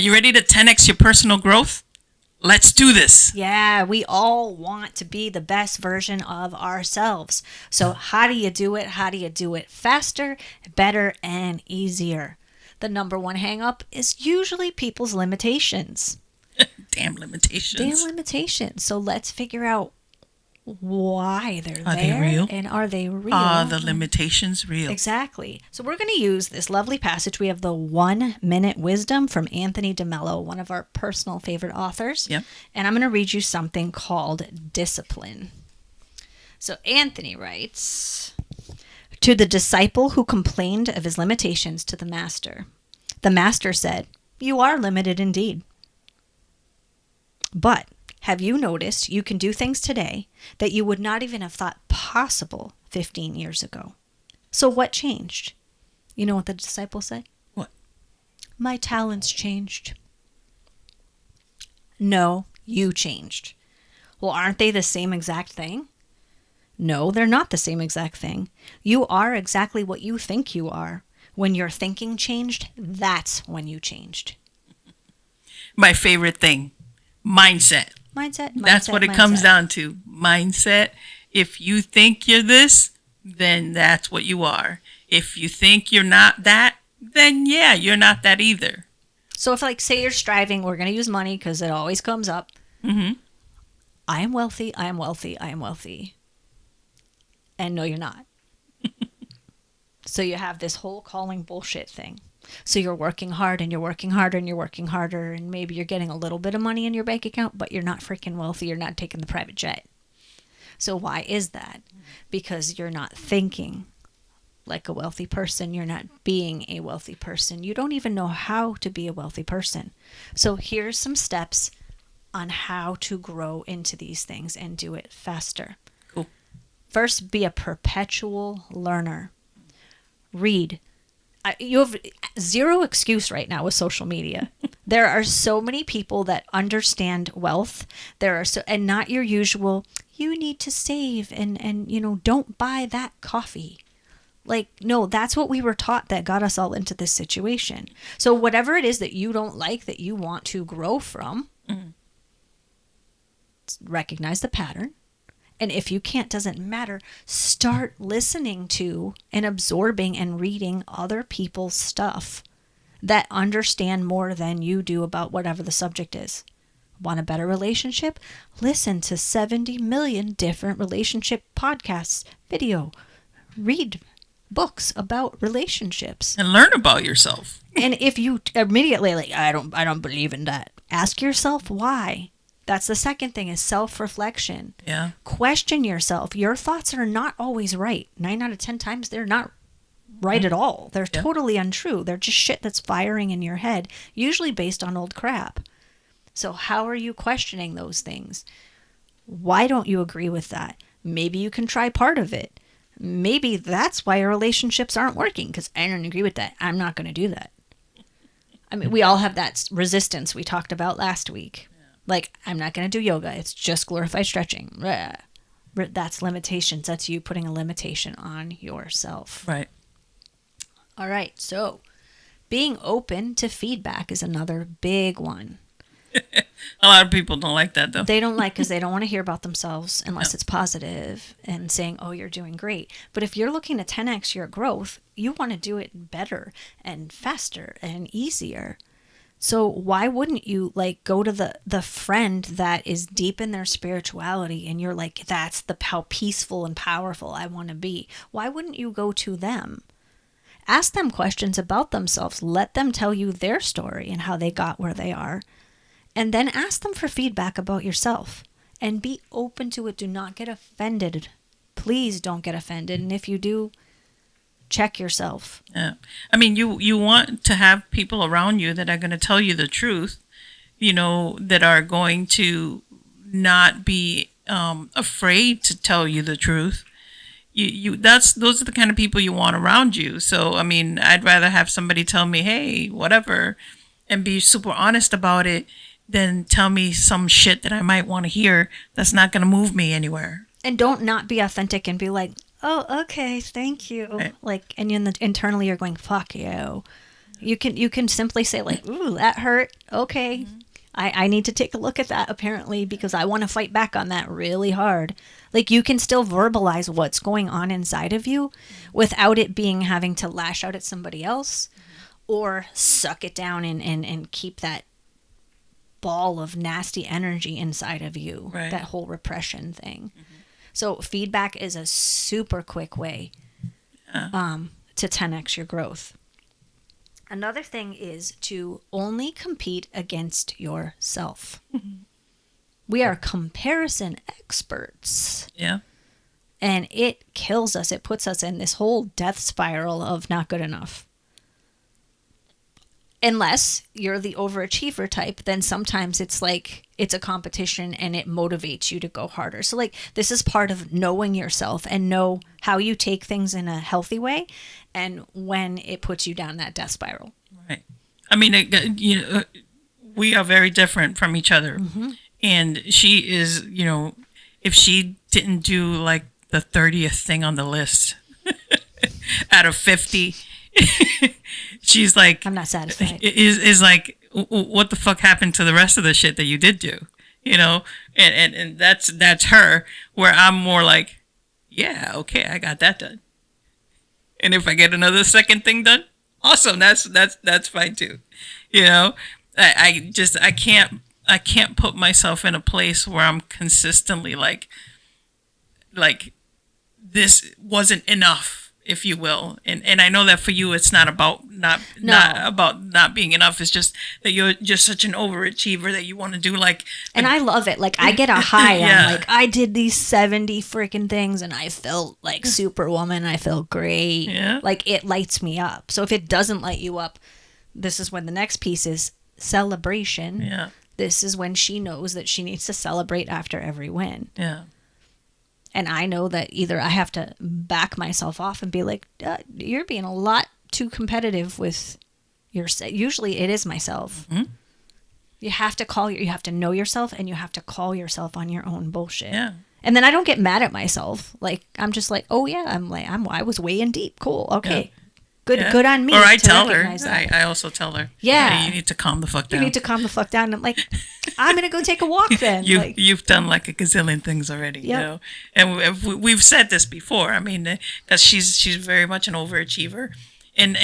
you ready to 10x your personal growth? Let's do this. Yeah, we all want to be the best version of ourselves. So, how do you do it? How do you do it faster, better, and easier? The number one hang up is usually people's limitations. Damn limitations. Damn limitations. So, let's figure out why they're Are they there real? and are they real? Are the limitations real? Exactly. So we're going to use this lovely passage. We have the 1 Minute Wisdom from Anthony DeMello, one of our personal favorite authors. Yep. And I'm going to read you something called discipline. So Anthony writes, to the disciple who complained of his limitations to the master said, "You are limited indeed. But have you noticed you can do things today that you would not even have thought possible 15 years ago? So what changed?" You know what the disciple said? What? "My talents changed." No, you changed. Well, aren't they the same exact thing? No, they're not the same exact thing. You are exactly what you think you are. When your thinking changed, that's when you changed. My favorite thing, mindset. Mindset. That's what it comes down to. Mindset. If you think you're this, then that's what you are. If you think you're not that, then yeah, you're not that either. So if, like, say you're striving, we're going to use money because it always comes up. Mm-hmm. I am wealthy, I am wealthy, I am wealthy. And no, you're not. So you have this whole calling bullshit thing. So you're working hard and you're working harder and you're working harder, and maybe you're getting a little bit of money in your bank account, but you're not freaking wealthy. You're not taking the private jet. So why is that? Because you're not thinking like a wealthy person. You're not being a wealthy person. You don't even know how to be a wealthy person. So here's some steps on how to grow into these things and do it faster. Cool. First, be a perpetual learner. Read. You have zero excuse right now with social media. There are so many people that understand wealth. And not your usual, you need to save and don't buy that coffee. Like, no, that's what we were taught that got us all into this situation. So whatever it is that you don't like, that you want to grow from, recognize the pattern. And if you can't, doesn't matter. Start listening to and absorbing and reading other people's stuff that understand more than you do about whatever the subject is. Want a better relationship? Listen to 70 million different relationship podcasts, video, read books about relationships. And learn about yourself. And if you immediately I don't believe in that, ask yourself why. That's the second thing, is self-reflection. Yeah. Question yourself. Your thoughts are not always right. 9 out of 10 times they're not right at all. They're totally untrue. They're just shit that's firing in your head, usually based on old crap. So how are you questioning those things? Why don't you agree with that? Maybe you can try part of it. Maybe that's why your relationships aren't working, because I don't agree with that. I'm not going to do that. I mean, we all have that resistance we talked about last week. Like, I'm not going to do yoga. It's just glorified stretching. That's limitations. That's you putting a limitation on yourself. Right. All right. So being open to feedback is another big one. A lot of people don't like that, though. They don't like, because they don't want to hear about themselves unless it's positive and saying, oh, you're doing great. But if you're looking to 10x your growth, you want to do it better and faster and easier. So why wouldn't you go to the friend that is deep in their spirituality and you're like, that's how peaceful and powerful I want to be? Why wouldn't you go to them? Ask them questions about themselves. Let them tell you their story and how they got where they are. And then ask them for feedback about yourself. And be open to it. Do not get offended. Please don't get offended. And if you do, check yourself. Yeah. I mean, you want to have people around you that are going to tell you the truth, that are going to not be afraid to tell you the truth. Those are the kind of people you want around you. So, I mean, I'd rather have somebody tell me, hey, whatever, and be super honest about it than tell me some shit that I might want to hear that's not going to move me anywhere. And don't not be authentic and be like, oh, okay, thank you. Right. And internally you're going, fuck you. You can simply say like, ooh, that hurt. Okay. I need to take a look at that apparently because I want to fight back on that really hard. Like you can still verbalize what's going on inside of you without it being having to lash out at somebody else or suck it down and keep that ball of nasty energy inside of you. Right. That whole repression thing. So feedback is a super quick way to 10x your growth. Another thing is to only compete against yourself. We are comparison experts. Yeah. And it kills us. It puts us in this whole death spiral of not good enough. Unless you're the overachiever type, then sometimes it's like it's a competition and it motivates you to go harder. So like this is part of knowing yourself and know how you take things in a healthy way and when it puts you down that death spiral. Right. I mean, we are very different from each other. And she is, if she didn't do like the 30th thing on the list out of 50, she's like, I'm not satisfied. Is like, what the fuck happened to the rest of the shit that you did do? And that's her, where I'm more like, yeah, okay, I got that done. And if I get another second thing done, awesome. That's fine too. I can't put myself in a place where I'm consistently like this wasn't enough, if you will. And I know that for you, it's not about not about not being enough. It's just that you're just such an overachiever that you want to do and I love it. Like I get a high Yeah. on like I did these 70 freaking things and I felt like Superwoman. I felt great. Yeah. Like it lights me up. So if it doesn't light you up, this is when the next piece is celebration. Yeah. This is when she knows that she needs to celebrate after every win. Yeah. And I know that either I have to back myself off and be like, you're being a lot too competitive with yourself. Usually it is myself. You have to know yourself and you have to call yourself on your own bullshit. Yeah. And then I don't get mad at myself. Like, I'm just like, oh yeah, I was way in deep. Cool. Okay. Good on me. Or I to tell her. recognize that. I also tell her. Yeah. "Hey, you need to calm the fuck down. You need to calm the fuck down. And I'm like, I'm going to go take a walk then. You've done like a gazillion things already, Yep. And we've said this before. I mean, because she's very much an overachiever, and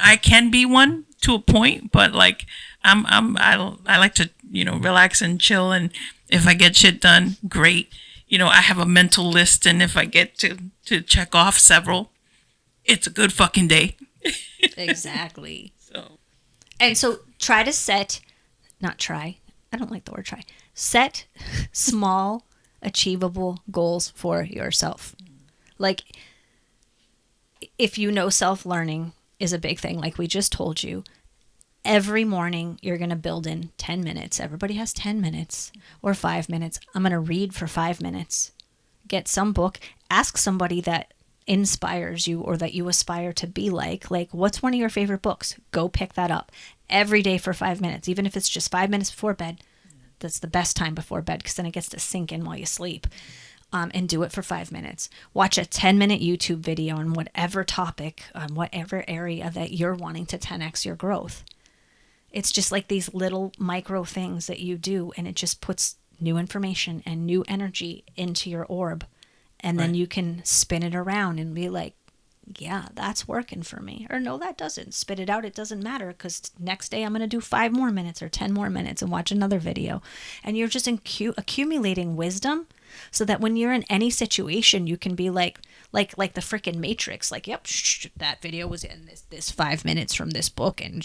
I can be one to a point, but like I like to relax and chill, and if I get shit done, great. I have a mental list, and if I get to check off several, it's a good fucking day. Exactly. So Try to set, not try, I don't like the word try, set small, achievable goals for yourself. Like, if self-learning is a big thing, like we just told you, every morning you're going to build in 10 minutes. Everybody has 10 minutes or 5 minutes. I'm going to read for 5 minutes. Get some book. Ask somebody that inspires you or that you aspire to be like what's one of your favorite books? Go pick that up every day for 5 minutes, even if it's just 5 minutes before bed. That's the best time before bed because then it gets to sink in while you sleep. And do it for 5 minutes. Watch a 10-minute YouTube video on whatever topic, on whatever area that you're wanting to 10x your growth. It's just like these little micro things that you do, and it just puts new information and new energy into your orb. And then you can spin it around and be like, yeah, that's working for me. Or no, that doesn't. Spit it out. It doesn't matter because next day I'm going to do 5 more minutes or 10 more minutes and watch another video. And you're just accumulating wisdom so that when you're in any situation, you can be like the freaking Matrix. Like, yep, that video was in this 5 minutes from this book. And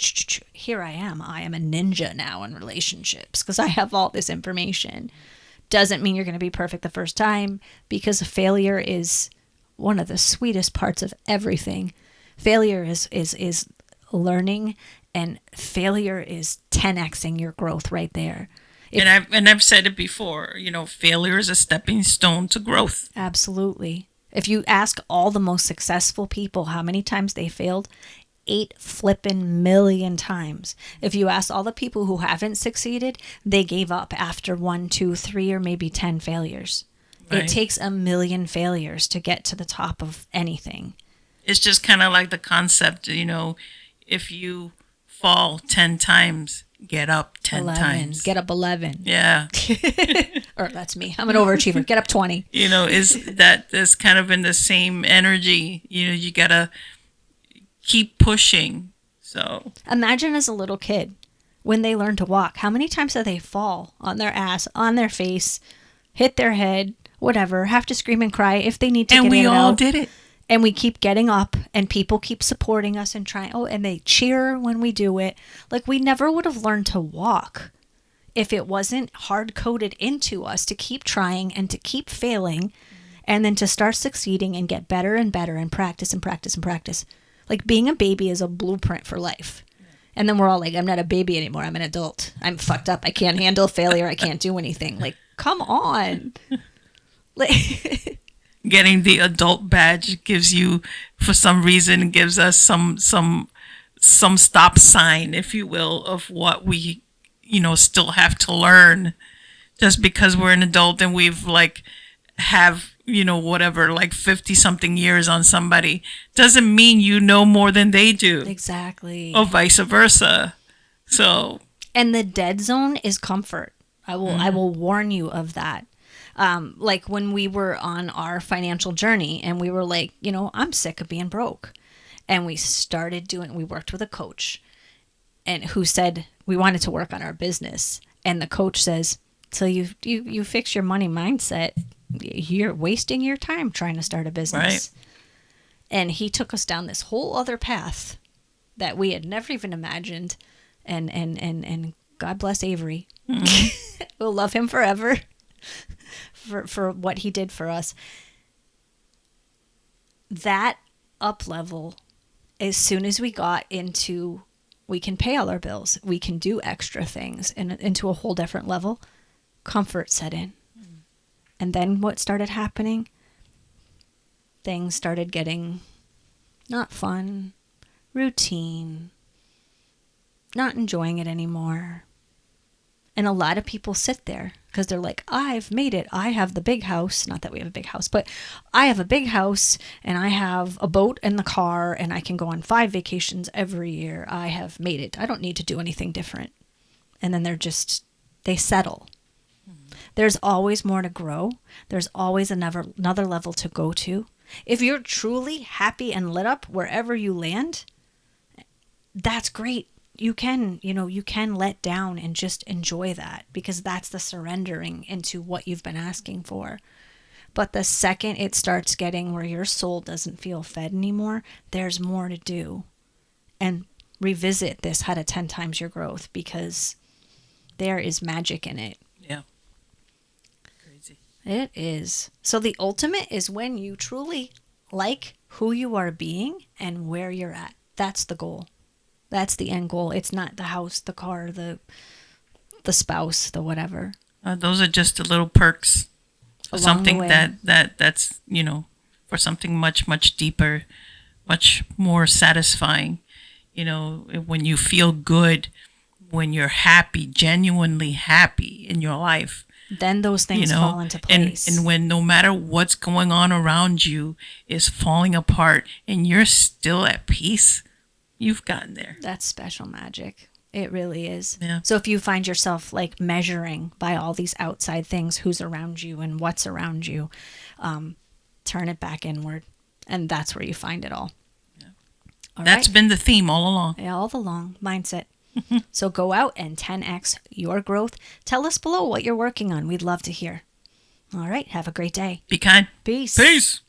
here I am. I am a ninja now in relationships because I have all this information. Doesn't mean you're going to be perfect the first time because failure is one of the sweetest parts of everything. Failure is learning, and failure is 10xing your growth right there. I've said it before, failure is a stepping stone to growth. Absolutely. If you ask all the most successful people how many times they failed, 8 flippin' million times. If you ask all the people who haven't succeeded, they gave up after 1, 2, 3, or maybe 10 failures. Right. It takes 1 million failures to get to the top of anything. It's just kind of like the concept, if you fall 10 times, get up 10 11. times. Get up 11. Yeah. Or that's me. I'm an overachiever. Get up 20. You know, is kind of in the same energy. You know, you got to keep pushing. So Imagine as a little kid when they learn to walk, how many times do they fall on their ass, on their face, hit their head, whatever, have to scream and cry if they need to and get we in and all out. did it. And we keep getting up and people keep supporting us and trying. Oh, and they cheer when we do it. Like we never would have learned to walk if it wasn't hard coded into us to keep trying and to keep failing and then to start succeeding and get better and better and practice and practice and practice. Like being a baby is a blueprint for life. And then we're all like, I'm not a baby anymore. I'm an adult. I'm fucked up. I can't handle failure. I can't do anything. Like, come on. Like, Getting the adult badge gives you, for some reason, gives us some stop sign, if you will, of what we, you know, still have to learn. Just because we're an adult and we've like have, you know, whatever, like 50 something years on somebody doesn't mean you know more than they do. exactly. Or vice versa. So And the dead zone is comfort. I will warn you of that. Like when we were on our financial journey and we were like, you know, I'm sick of being broke. And we worked with a coach and who said we wanted to work on our business. And the coach says, till you fix your money mindset, you're wasting your time trying to start a business. Right. And he took us down this whole other path that we had never even imagined. And God bless Avery. Mm-hmm. We'll love him forever for what he did for us. That up level, as soon as we got into, we can pay all our bills, we can do extra things, and into a whole different level, comfort set in. And then what started happening? Things started getting not fun, routine, not enjoying it anymore. And a lot of people sit there because they're like, I've made it. I have the big house. Not that we have a big house, but I have a big house and I have a boat and the car and I can go on 5 vacations every year. I have made it. I don't need to do anything different. And then they settle. There's always more to grow. There's always another level to go to. If you're truly happy and lit up wherever you land, that's great. You can let down and just enjoy that because that's the surrendering into what you've been asking for. But the second it starts getting where your soul doesn't feel fed anymore, there's more to do. And revisit this how to 10 times your growth because there is magic in it. yeah. Crazy. It is. So the ultimate is when you truly like who you are being and where you're at. That's the goal. That's the end goal. It's not the house, the car, the spouse, the whatever. Those are just the little perks. For Along something the way. that's, you know, for something much, much deeper, much more satisfying. You know, when you feel good, when you're happy, genuinely happy in your life. Then those things You know, fall into place. and when no matter what's going on around you is falling apart and you're still at peace, you've gotten there. That's special magic. It really is. Yeah. So if you find yourself like measuring by all these outside things, who's around you and what's around you, turn it back inward. And that's where you find it all. Yeah. All That's right? been the theme all along. Yeah, all along. Mindset. So go out and 10x your growth. Tell us below what you're working on. We'd love to hear. All right. Have a great day. Be kind. Peace. Peace.